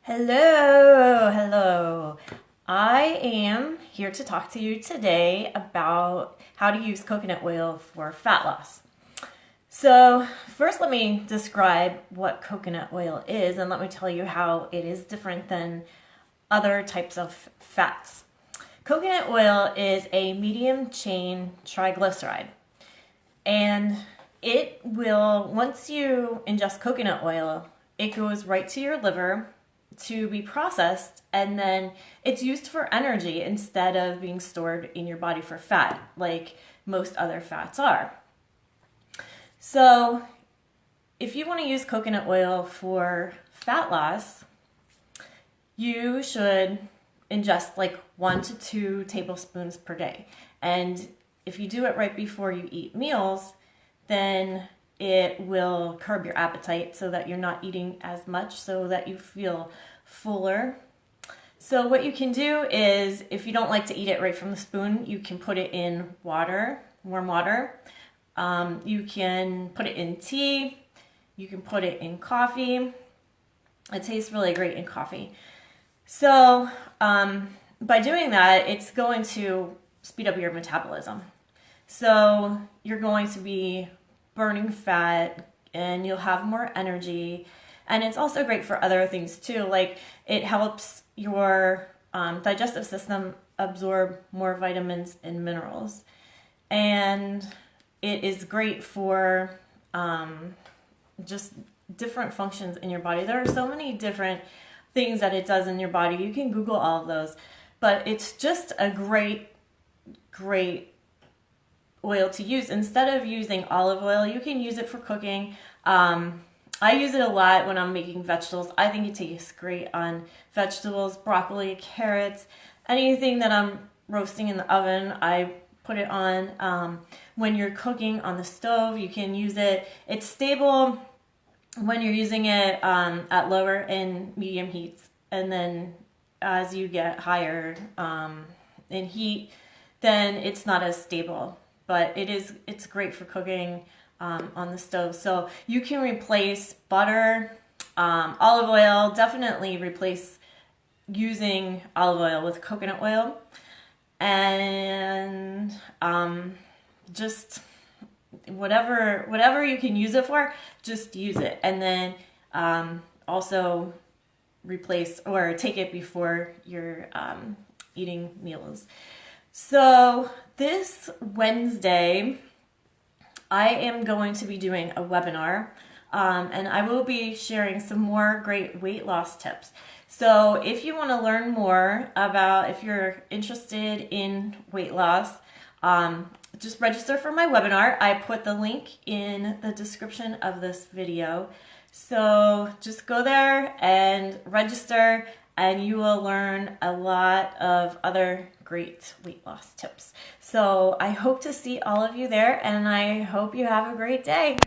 Hello. I am here to talk to you today about how to use coconut oil for fat loss. So first let me describe what coconut oil is and let me tell you how it is different than other types of fats. Coconut oil is a medium chain triglyceride, and it will, once you ingest coconut oil, it goes right to your liver to be processed, and then it's used for energy instead of being stored in your body for fat like most other fats are. So if you want to use coconut oil for fat loss, you should ingest like 1 to 2 tablespoons per day. And if you do it right before you eat meals, then it will curb your appetite so that you're not eating as much, so that you feel fuller. So what you can do is, if you don't like to eat it right from the spoon, you can put it in water, warm water. You can put it in tea. You can put it in coffee. It tastes really great in coffee. So by doing that, it's going to speed up your metabolism. So you're going to be burning fat and you'll have more energy. And it's also great for other things too, like it helps your digestive system absorb more vitamins and minerals. And it is great for just different functions in your body. There are so many different things that it does in your body. You can Google all of those, but it's just a great oil to use. Instead of using olive oil, you can use it for cooking. I use it a lot when I'm making vegetables. I think it tastes great on vegetables, broccoli, carrots, anything that I'm roasting in the oven, I put it on. When you're cooking on the stove, you can use it. It's stable when you're using it at lower and medium heats. And then as you get higher in heat, then it's not as stable. But it's great for cooking on the stove. So you can replace butter, olive oil, definitely replace using olive oil with coconut oil, and just whatever you can use it for, just use it. And then also replace or take it before you're eating meals. So this Wednesday, I am going to be doing a webinar, and I will be sharing some more great weight loss tips. So if you want to learn more about, if you're interested in weight loss, just register for my webinar. I put the link in the description of this video. So just go there and register, and you will learn a lot of other great weight loss tips. So I hope to see all of you there, and I hope you have a great day.